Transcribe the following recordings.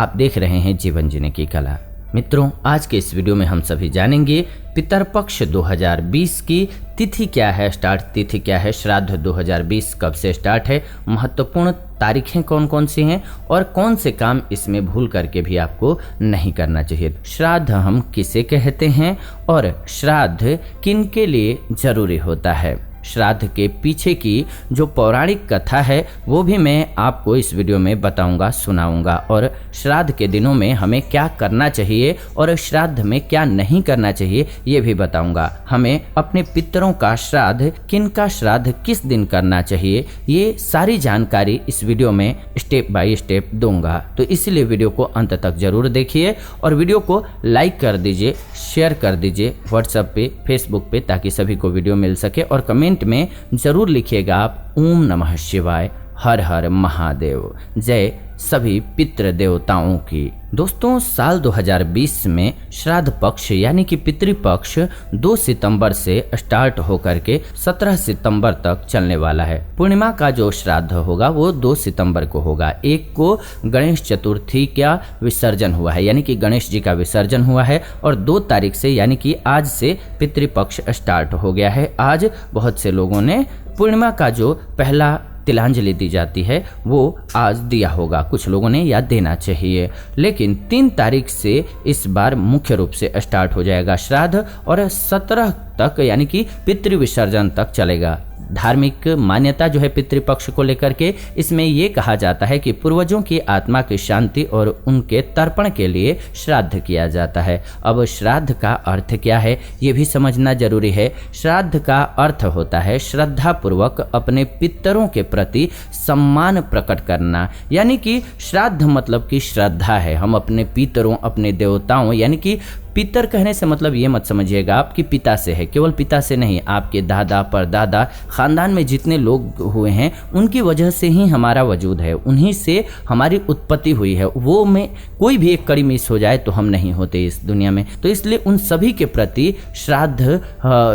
आप देख रहे हैं जीवन जीने की कला। मित्रों, आज के इस वीडियो में हम सभी जानेंगे पितरपक्ष 2020 की तिथि क्या है, स्टार्ट तिथि क्या है, श्राद्ध 2020 कब से स्टार्ट है, महत्वपूर्ण तारीखें कौन कौन सी हैं और कौन से काम इसमें भूल करके भी आपको नहीं करना चाहिए। श्राद्ध हम किसे कहते हैं और श्राद्ध किन के लिए जरूरी होता है, श्राद्ध के पीछे की जो पौराणिक कथा है वो भी मैं आपको इस वीडियो में बताऊंगा, सुनाऊंगा। और श्राद्ध के दिनों में हमें क्या करना चाहिए और श्राद्ध में क्या नहीं करना चाहिए ये भी बताऊंगा। हमें अपने पितरों का श्राद्ध, किन का श्राद्ध किस दिन करना चाहिए, ये सारी जानकारी इस वीडियो में स्टेप बाय स्टेप दूंगा। तो इसलिए वीडियो को अंत तक जरूर देखिए और वीडियो को लाइक कर दीजिए, शेयर कर दीजिए व्हाट्सएप पे, फेसबुक पे, ताकि सभी को वीडियो मिल सके। और कमेंट में जरूर लिखिएगा आप ओम नमः शिवाय, हर हर महादेव, जय सभी पितृ देवताओं की। दोस्तों, साल 2020 में श्राद्ध पक्ष यानी कि पितृपक्ष 2 सितंबर से स्टार्ट होकर के 17 सितंबर तक चलने वाला है। पूर्णिमा का जो श्राद्ध होगा वो 2 सितंबर को होगा। एक को गणेश चतुर्थी का विसर्जन हुआ है, यानी कि गणेश जी का विसर्जन हुआ है, और 2 तारीख से यानी कि आज से पितृपक्ष स्टार्ट हो गया है। आज बहुत से लोगों ने पूर्णिमा का जो पहला तिलांजलि दी जाती है वो आज दिया होगा, कुछ लोगों ने याद देना चाहिए। लेकिन 3 तारीख से इस बार मुख्य रूप से स्टार्ट हो जाएगा श्राद्ध और 17 तक यानी कि पितृ विसर्जन तक चलेगा। धार्मिक मान्यता जो है पितृपक्ष को लेकर के, इसमें ये कहा जाता है कि पूर्वजों की आत्मा की शांति और उनके तर्पण के लिए श्राद्ध किया जाता है। अब श्राद्ध का अर्थ क्या है ये भी समझना जरूरी है। श्राद्ध का अर्थ होता है श्रद्धा पूर्वक अपने पितरों के प्रति सम्मान प्रकट करना, यानी कि श्राद्ध मतलब कि श्रद्धा है। हम अपने पितरों, अपने देवताओं, यानी कि पितर कहने से मतलब ये मत समझिएगा आप कि पिता से है, केवल पिता से नहीं, आपके दादा परदादा, खानदान में जितने लोग हुए हैं उनकी वजह से ही हमारा वजूद है, उन्हीं से हमारी उत्पत्ति हुई है। वो में कोई भी एक कड़ी मिस हो जाए तो हम नहीं होते इस दुनिया में। तो इसलिए उन सभी के प्रति श्राद्ध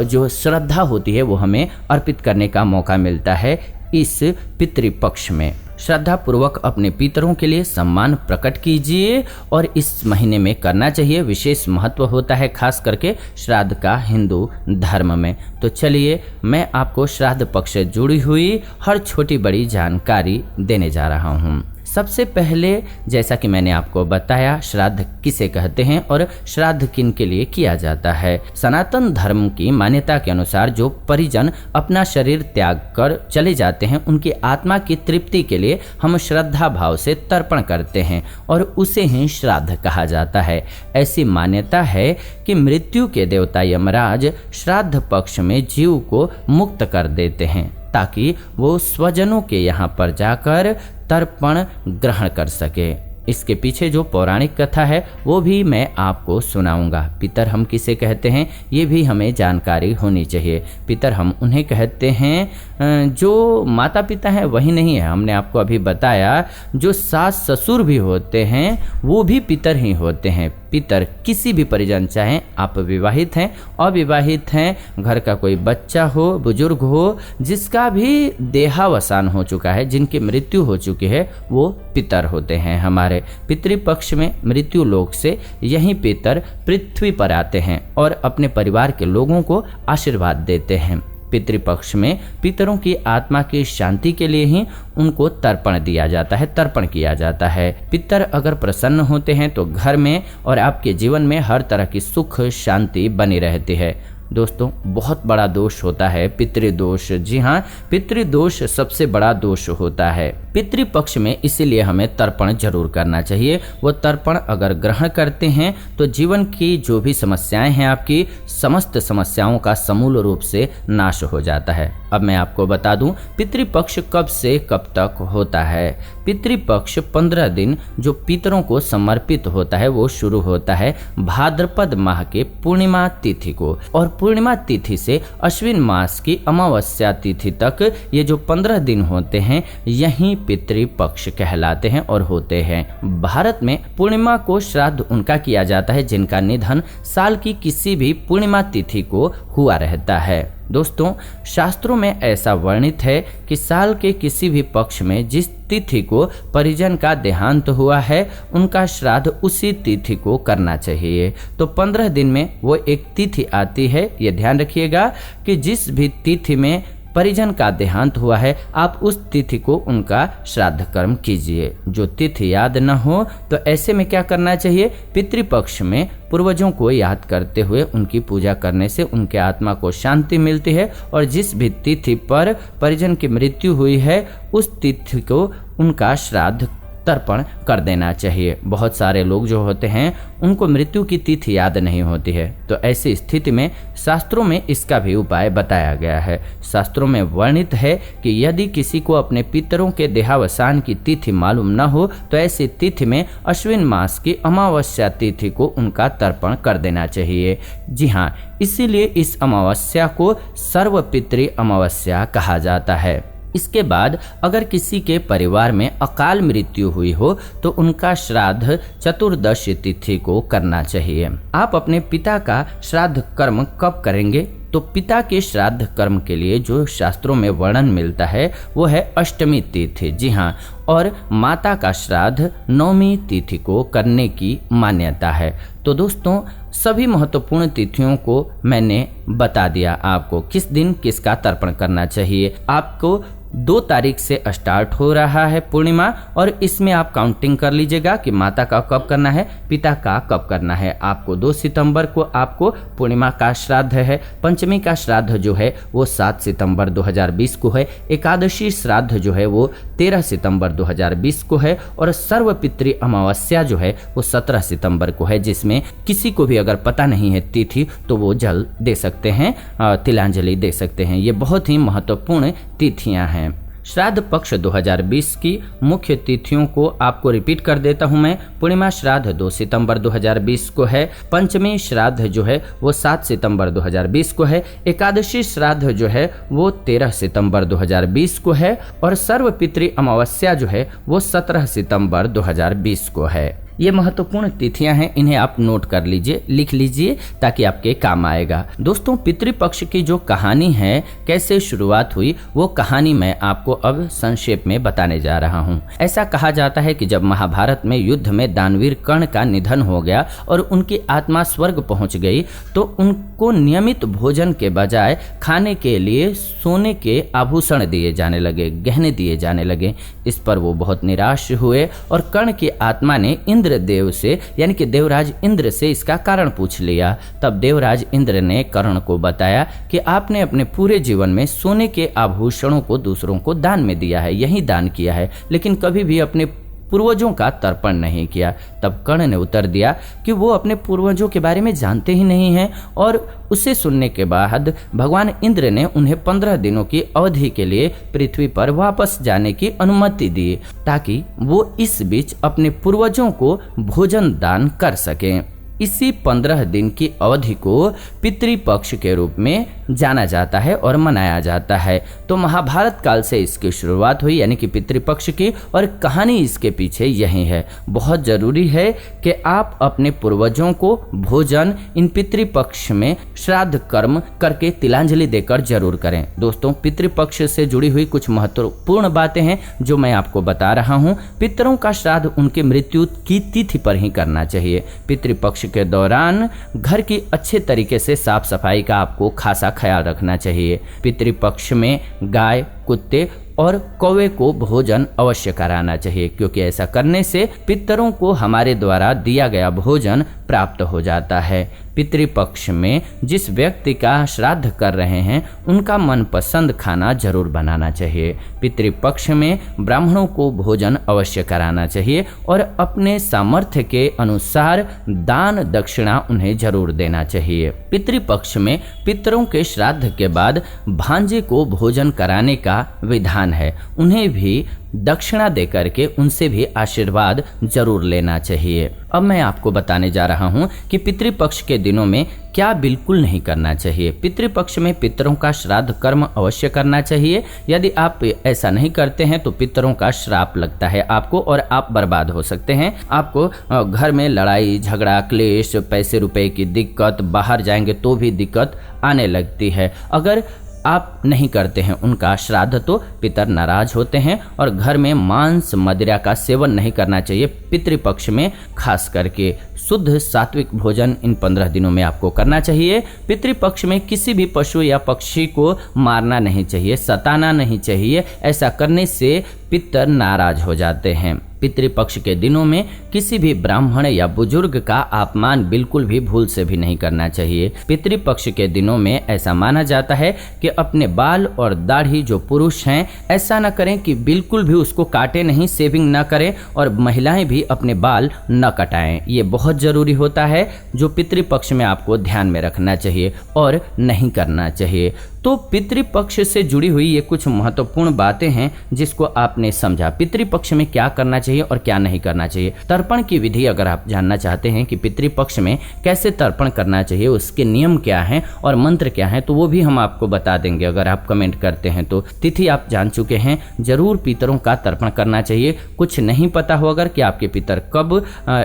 जो श्रद्धा होती है वो हमें अर्पित करने का मौका मिलता है इस पितृपक्ष में। श्रद्धा पूर्वक अपने पितरों के लिए सम्मान प्रकट कीजिए और इस महीने में करना चाहिए। विशेष महत्व होता है खास करके श्राद्ध का हिंदू धर्म में। तो चलिए मैं आपको श्राद्ध पक्ष से जुड़ी हुई हर छोटी बड़ी जानकारी देने जा रहा हूँ। सबसे पहले जैसा कि मैंने आपको बताया श्राद्ध किसे कहते हैं और श्राद्ध किन के लिए किया जाता है। सनातन धर्म की मान्यता के अनुसार जो परिजन अपना शरीर त्याग कर चले जाते हैं उनकी आत्मा की तृप्ति के लिए हम श्रद्धा भाव से तर्पण करते हैं और उसे ही श्राद्ध कहा जाता है। ऐसी मान्यता है कि मृत्यु के देवता यमराज श्राद्ध पक्ष में जीव को मुक्त कर देते हैं ताकि वो स्वजनों के यहाँ पर जाकर तर्पण ग्रहण कर सके। इसके पीछे जो पौराणिक कथा है वो भी मैं आपको सुनाऊंगा। पितर हम किसे कहते हैं ये भी हमें जानकारी होनी चाहिए। पितर हम उन्हें कहते हैं जो माता पिता हैं वही नहीं है, हमने आपको अभी बताया जो सास ससुर भी होते हैं वो भी पितर ही होते हैं। पितर किसी भी परिजन, चाहे आप विवाहित हैं, अविवाहित हैं, घर का कोई बच्चा हो, बुजुर्ग हो, जिसका भी देहावसान हो चुका है, जिनकी मृत्यु हो चुकी है, वो पितर होते हैं हमारे। पितृपक्ष में मृत्यु लोक से यही पितर पृथ्वी पर आते हैं और अपने परिवार के लोगों को आशीर्वाद देते हैं। पितृपक्ष में पितरों की आत्मा की शांति के लिए ही उनको तर्पण दिया जाता है, तर्पण किया जाता है। पितर अगर प्रसन्न होते हैं तो घर में और आपके जीवन में हर तरह की सुख शांति बनी रहती है। दोस्तों, बहुत बड़ा दोष होता है पितृदोष। जी हाँ, पितृदोष सबसे बड़ा दोष होता है पितृपक्ष में, इसीलिए हमें तर्पण जरूर करना चाहिए। वो तर्पण अगर ग्रहण करते हैं तो जीवन की जो भी समस्याएं हैं, आपकी समस्त समस्याओं का समूल रूप से नाश हो जाता है। अब मैं आपको बता दूं पितृपक्ष कब से कब तक होता है। पितृपक्ष 15 दिन जो पितरों को समर्पित होता है वो शुरू होता है भाद्रपद माह के पूर्णिमा तिथि को, और पूर्णिमा तिथि से अश्विन मास की अमावस्या तिथि तक ये जो 15 दिन होते हैं यहीं पितृपक्ष कहलाते हैं और होते हैं। भारत में पूर्णिमा को श्राद्ध उनका किया जाता है जिनका निधन साल की किसी भी पूर्णिमा तिथि को हुआ रहता है। दोस्तों, शास्त्रों में ऐसा वर्णित है कि साल के किसी भी पक्ष में जिस तिथि को परिजन का देहांत हुआ है उनका श्राद्ध उसी तिथि को करना चाहिए। तो 15 दिन में वो एक तिथि आती है, ये ध्यान रखिएगा कि जिस भी तिथि में परिजन का देहांत हुआ है आप उस तिथि को उनका श्राद्ध कर्म कीजिए। जो तिथि याद न हो तो ऐसे में क्या करना चाहिए, पितृपक्ष में पूर्वजों को याद करते हुए उनकी पूजा करने से उनके आत्मा को शांति मिलती है और जिस भी तिथि पर परिजन की मृत्यु हुई है उस तिथि को उनका श्राद्ध तर्पण कर देना चाहिए। बहुत सारे लोग जो होते हैं उनको मृत्यु की तिथि याद नहीं होती है, तो ऐसी स्थिति में शास्त्रों में इसका भी उपाय बताया गया है। शास्त्रों में वर्णित है कि यदि किसी को अपने पितरों के देहावसान की तिथि मालूम न हो तो ऐसी तिथि में अश्विन मास की अमावस्या तिथि को उनका तर्पण कर देना चाहिए। जी हाँ, इसीलिए इस अमावस्या को सर्वपितृ अमावस्या कहा जाता है। इसके बाद अगर किसी के परिवार में अकाल मृत्यु हुई हो तो उनका श्राद्ध चतुर्दशी तिथि को करना चाहिए। आप अपने पिता का श्राद्ध कर्म कब करेंगे? तो पिता के श्राद्ध कर्म के लिए जो शास्त्रों में वर्णन मिलता है वो है अष्टमी तिथि। जी हाँ, और माता का श्राद्ध नवमी तिथि को करने की मान्यता है। तो दोस्तों, सभी महत्वपूर्ण तिथियों को मैंने बता दिया आपको किस दिन किसका तर्पण करना चाहिए। आपको 2 तारीख से स्टार्ट हो रहा है पूर्णिमा और इसमें आप काउंटिंग कर लीजिएगा कि माता का कब करना है, पिता का कब करना है। आपको 2 सितंबर को आपको पूर्णिमा का श्राद्ध है। पंचमी का श्राद्ध जो है वो 7 सितंबर 2020 को है। एकादशी श्राद्ध जो है वो 13 सितंबर 2020 को है और सर्वपितृ अमावस्या जो है वो 17 सितंबर को है, जिसमें किसी को भी अगर पता नहीं है तिथि तो वो जल दे सकते हैं, तिलांजलि दे सकते हैं। ये बहुत ही महत्वपूर्ण तिथियां हैं। श्राद्ध पक्ष 2020 की मुख्य तिथियों को आपको रिपीट कर देता हूं मैं। पूर्णिमा श्राद्ध 2 सितंबर 2020 को है। पंचमी श्राद्ध जो है वो 7 सितंबर 2020 को है। एकादशी श्राद्ध जो है वो 13 सितंबर 2020 को है और सर्वपितृ अमावस्या जो है वो 17 सितंबर 2020 को है। ये महत्वपूर्ण तिथियां हैं, इन्हें आप नोट कर लीजिए, लिख लीजिए ताकि आपके काम आएगा। दोस्तों, पितृपक्ष की जो कहानी है, कैसे शुरुआत हुई, वो कहानी मैं आपको अब संक्षेप में बताने जा रहा हूँ। ऐसा कहा जाता है कि जब महाभारत में युद्ध में दानवीर कर्ण का निधन हो गया और उनकी आत्मा स्वर्ग पहुँच गई तो उनको नियमित भोजन के बजाय खाने के लिए सोने के आभूषण दिए जाने लगे, गहने दिए जाने लगे। इस पर वो बहुत निराश हुए और कर्ण की आत्मा ने इंद्रदेव से यानी कि देवराज इंद्र से इसका कारण पूछ लिया। तब देवराज इंद्र ने कर्ण को बताया कि आपने अपने पूरे जीवन में सोने के आभूषणों को दूसरों को दान में दिया है, यही दान किया है, लेकिन कभी भी अपने पूर्वजों का तर्पण नहीं किया। तब कर्ण ने उत्तर दिया कि वो अपने पूर्वजों के बारे में जानते ही नहीं हैं और उसे सुनने के बाद भगवान इंद्र ने उन्हें 15 दिनों की अवधि के लिए पृथ्वी पर वापस जाने की अनुमति दी ताकि वो इस बीच अपने पूर्वजों को भोजन दान कर सकें। इसी 15 दिन की अवधि को पितृपक्ष के रूप में जाना जाता है और मनाया जाता है। तो महाभारत काल से इसकी शुरुआत हुई यानी कि पितृपक्ष की, और कहानी इसके पीछे यही है। बहुत जरूरी है कि आप अपने पूर्वजों को भोजन इन पितृपक्ष में श्राद्ध कर्म करके तिलांजलि देकर जरूर करें। दोस्तों, पितृपक्ष से जुड़ी हुई कुछ महत्वपूर्ण बातें हैं जो मैं आपको बता रहा हूँ। पितरों का श्राद्ध उनके मृत्यु की तिथि पर ही करना चाहिए। पितृपक्ष के दौरान घर की अच्छे तरीके से साफ सफाई का आपको खासा ख्याल रखना चाहिए। पितृपक्ष में गाय, कुत्ते और कौवे को भोजन अवश्य कराना चाहिए, क्योंकि ऐसा करने से पितरों को हमारे द्वारा दिया गया भोजन प्राप्त हो जाता है। पितृपक्ष में जिस व्यक्ति का श्राद्ध कर रहे हैं उनका मनपसंद खाना जरूर बनाना चाहिए। पितृपक्ष में ब्राह्मणों को भोजन अवश्य कराना चाहिए और अपने सामर्थ्य के अनुसार दान दक्षिणा उन्हें जरूर देना चाहिए। पितृपक्ष में पितरों के श्राद्ध के बाद भांजे को भोजन कराने का विधान है। उन्हें भी दक्षिणा दे करके उनसे भी आशीर्वाद जरूर लेना चाहिए। अब मैं आपको बताने जा रहा हूँ कि पितृपक्ष के दिनों में क्या बिल्कुल नहीं करना चाहिए। पितृपक्ष में पितरों का श्राद्ध कर्म अवश्य करना चाहिए। यदि आप ऐसा नहीं करते हैं तो पितरों का श्राप लगता है आपको और आप बर्बाद हो सकते हैं। आपको घर में लड़ाई झगड़ा क्लेश, पैसे रुपए की दिक्कत, बाहर जाएंगे तो भी दिक्कत आने लगती है। अगर आप नहीं करते हैं उनका श्राद्ध तो पितर नाराज होते हैं और घर में मांस मदिरा का सेवन नहीं करना चाहिए। पितृपक्ष में खास करके शुद्ध सात्विक भोजन इन 15 दिनों में आपको करना चाहिए। पितृपक्ष में किसी भी पशु या पक्षी को मारना नहीं चाहिए, सताना नहीं चाहिए। ऐसा करने से पितर नाराज हो जाते हैं। पितृपक्ष के दिनों में किसी भी ब्राह्मण या बुजुर्ग का अपमान बिल्कुल भी भूल से भी नहीं करना चाहिए। पितृपक्ष के दिनों में ऐसा माना जाता है कि अपने बाल और दाढ़ी जो पुरुष हैं ऐसा न करें कि बिल्कुल भी उसको काटे नहीं, शेविंग न करें, और महिलाएं भी अपने बाल न कटाएं। ये बहुत जरूरी होता है जो पितृपक्ष में आपको ध्यान में रखना चाहिए और नहीं करना चाहिए। तो पितृपक्ष से जुड़ी हुई ये कुछ महत्वपूर्ण बातें हैं जिसको आपने समझा। पितृपक्ष में क्या करना चाहिए और क्या नहीं करना चाहिए। तर्पण की विधि अगर आप जानना चाहते हैं कि पितृपक्ष में कैसे तर्पण करना चाहिए, उसके नियम क्या हैं और मंत्र क्या हैं, तो वो भी हम आपको बता देंगे अगर आप कमेंट करते हैं तो। तिथि आप जान चुके हैं, जरूर पितरों का तर्पण करना चाहिए। कुछ नहीं पता हो अगर कि आपके पितर कब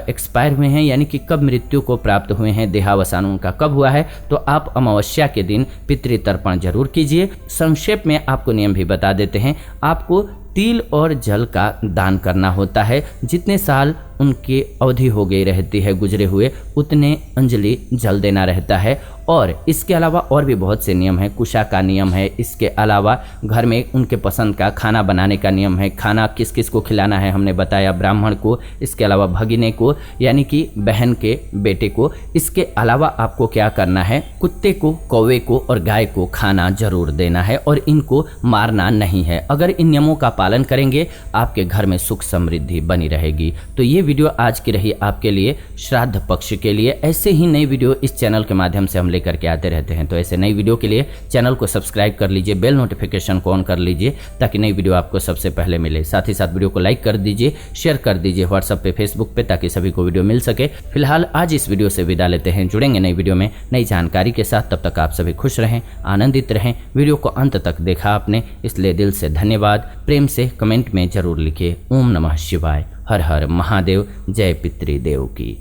एक्सपायर हुए हैं, यानी कि कब मृत्यु को प्राप्त हुए हैं, देहावसान उनका कब हुआ है, तो आप अमावस्या के दिन पितृतर्पण जरूर कीजिए। संक्षेप में आपको नियम भी बता देते हैं। आपको तिल और जल का दान करना होता है। जितने साल उनकी अवधि हो गई रहती है गुजरे हुए, उतने अंजलि जल देना रहता है। और इसके अलावा और भी बहुत से नियम हैं। कुशा का नियम है। इसके अलावा घर में उनके पसंद का खाना बनाने का नियम है। खाना किस किस को खिलाना है हमने बताया, ब्राह्मण को, इसके अलावा भगिने को यानी कि बहन के बेटे को। इसके अलावा आपको क्या करना है, कुत्ते को, कौवे को और गाय को खाना जरूर देना है और इनको मारना नहीं है। अगर इन नियमों का पालन करेंगे आपके घर में सुख समृद्धि बनी रहेगी। तो ये वीडियो आज की रही आपके लिए श्राद्ध पक्ष के लिए। ऐसे ही नई वीडियो इस चैनल के माध्यम से हम लेकर के आते रहते हैं। तो ऐसे नई वीडियो के लिए चैनल को सब्सक्राइब कर लीजिए, बेल नोटिफिकेशन को ऑन कर लीजिए ताकि नई वीडियो आपको सबसे पहले मिले। साथ ही साथ वीडियो को लाइक कर दीजिए, शेयर कर दीजिए व्हाट्सएप पे, फेसबुक पे, ताकि सभी को वीडियो मिल सके। फिलहाल आज इस वीडियो से विदा लेते हैं। जुड़ेंगे नई वीडियो में नई जानकारी के साथ। तब तक आप सभी खुश रहें, आनंदित रहें। वीडियो को अंत तक देखा आपने, इसलिए दिल से धन्यवाद। प्रेम से कमेंट में जरूर लिखिए। ओम नमः शिवाय, हर हर महादेव, जय पितृदेव की।